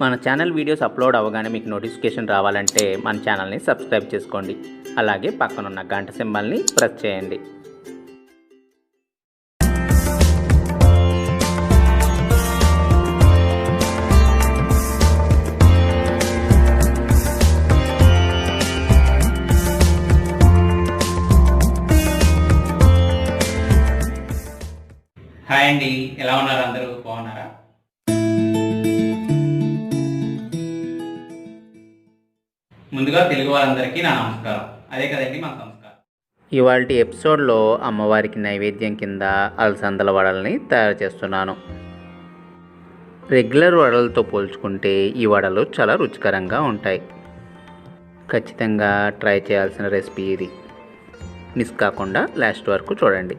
మన channel videos upload అవ్వగానే మీకు నోటిఫికేషన్ రావాలంటే మన ఛానల్ని సబ్స్క్రైబ్ చేసుకోండి. అలాగే పక్కనున్న గంట సింబల్ని ప్రెస్ చేయండి. హాయ్ అండి, ఎలా ఉన్నారు? అందరూ బాగున్నారా? ముందుగా తెలుగు వారందరికీ నా నమస్కారం. అదే కదండి మన సంస్కారం. ఇవాల్టి ఎపిసోడ్లో అమ్మవారికి నైవేద్యం కింద అలసందల వడల్ని తయారు చేస్తున్నాను. రెగ్యులర్ వడలతో పోల్చుకుంటే ఈ వడలు చాలా రుచికరంగా ఉంటాయి. ఖచ్చితంగా ట్రై చేయాల్సిన రెసిపీ ఇది. మిస్ కాకుండా లాస్ట్ వరకు చూడండి.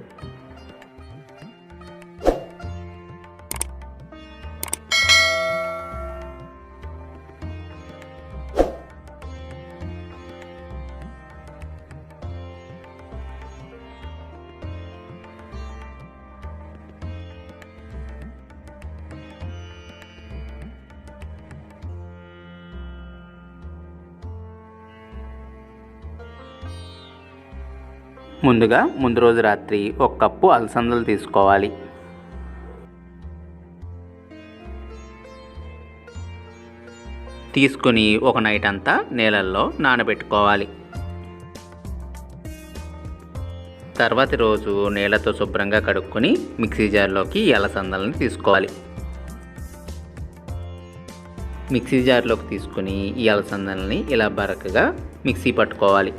ముందుగా ముందు రోజు రాత్రి 1 కప్పు అలసందలు తీసుకోవాలి. తీసుకుని ఒక నైట్ అంతా నీళ్ళల్లో నానబెట్టుకోవాలి. తర్వాతి రోజు నీళ్ళతో శుభ్రంగా కడుక్కొని మిక్సీ జార్లోకి ఈ అలసందలని తీసుకోవాలి. మిక్సీ జార్లోకి తీసుకుని ఈ అలసందలని ఇలా బరకగా మిక్సీ పట్టుకోవాలి.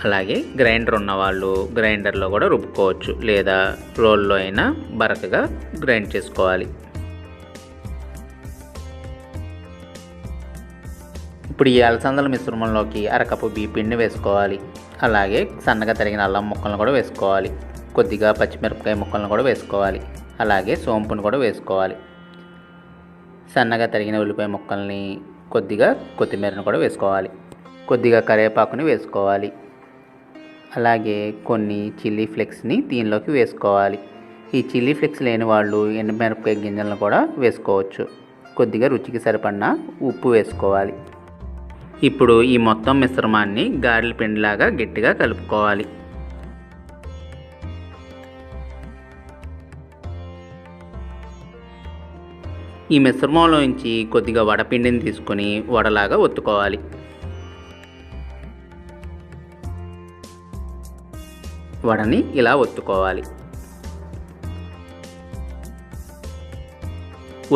అలాగే గ్రైండర్ ఉన్నవాళ్ళు గ్రైండర్లో కూడా రుబ్బుకోవచ్చు, లేదా రోల్లో అయినా బరకగా గ్రైండ్ చేసుకోవాలి. ఇప్పుడు ఈ అలసందల మిశ్రమంలోకి 1/2 కప్పు బియ్యపిండిని వేసుకోవాలి. అలాగే సన్నగా తరిగిన అల్లం ముక్కలను కూడా వేసుకోవాలి. కొద్దిగా పచ్చిమిరపకాయ ముక్కలను కూడా వేసుకోవాలి. అలాగే సోంపును కూడా వేసుకోవాలి. సన్నగా తరిగిన ఉల్లిపాయ ముక్కల్ని, కొద్దిగా కొత్తిమీరను కూడా వేసుకోవాలి. కొద్దిగా కరివేపాకుని వేసుకోవాలి. అలాగే కొన్ని చిల్లీ ఫ్లేక్స్ని దీనిలోకి వేసుకోవాలి. ఈ చిల్లీ ఫ్లేక్స్ లేని వాళ్ళు ఎండుమిరపకాయ గింజలను కూడా వేసుకోవచ్చు. కొద్దిగా రుచికి సరిపడిన ఉప్పు వేసుకోవాలి. ఇప్పుడు ఈ మొత్తం మిశ్రమాన్ని గారెల పిండిలాగా గట్టిగా కలుపుకోవాలి. ఈ మిశ్రమంలోంచి కొద్దిగా వడపిండిని తీసుకొని వడలాగా ఒత్తుకోవాలి. వడని ఇలా ఒత్తుకోవాలి.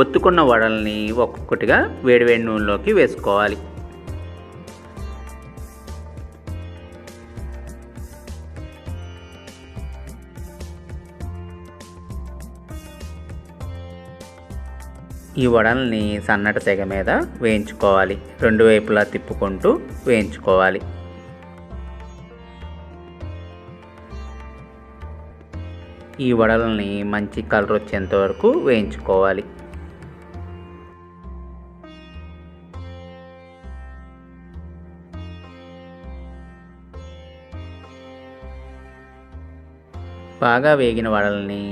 ఒత్తుకున్న వడల్ని ఒక్కొక్కటిగా వేడివేడి నూనెలోకి వేసుకోవాలి. ఈ వడల్ని సన్నటి సెగ మీద వేయించుకోవాలి. 2 వైపులా తిప్పుకుంటూ వేయించుకోవాలి. ఈ వడలని మంచి కలర్ వచ్చేంత వరకు వేయించుకోవాలి. బాగా వేగిన వడలని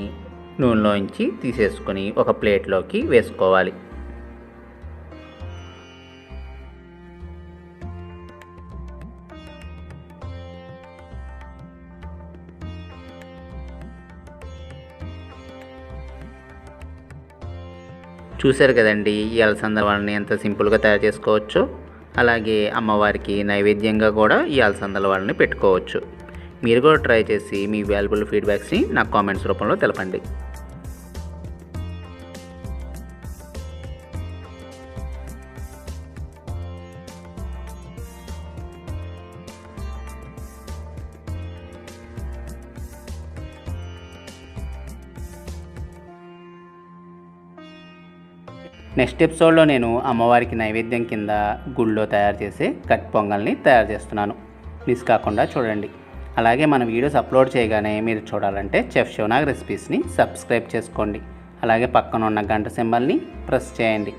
నూనెలోంచి తీసేసుకొని ఒక ప్లేట్లోకి వేసుకోవాలి. చూశారు కదండి, ఈ అలసందల వడని ఎంత సింపుల్గా తయారు చేసుకోవచ్చు. అలాగే అమ్మవారికి నైవేద్యంగా కూడా ఈ అలసందల వడని పెట్టుకోవచ్చు. మీరు కూడా ట్రై చేసి మీ వాల్యుబుల్ ఫీడ్బ్యాక్స్ని నాకు కామెంట్స్ రూపంలో తెలపండి. నెక్స్ట్ ఎపిసోడ్లో నేను అమ్మవారికి నైవేద్యం కింద గుళ్ళో తయారు చేసే కట్ పొంగల్ని తయారు చేస్తున్నాను. మిస్ కాకుండా చూడండి. అలాగే మన వీడియోస్ అప్లోడ్ చేయగానే మీరు చూడాలంటే చెఫ్ శివనాగ్ రెసిపీస్ని సబ్స్క్రైబ్ చేసుకోండి. అలాగే పక్కన ఉన్న గంట సింబల్ని ప్రెస్ చేయండి.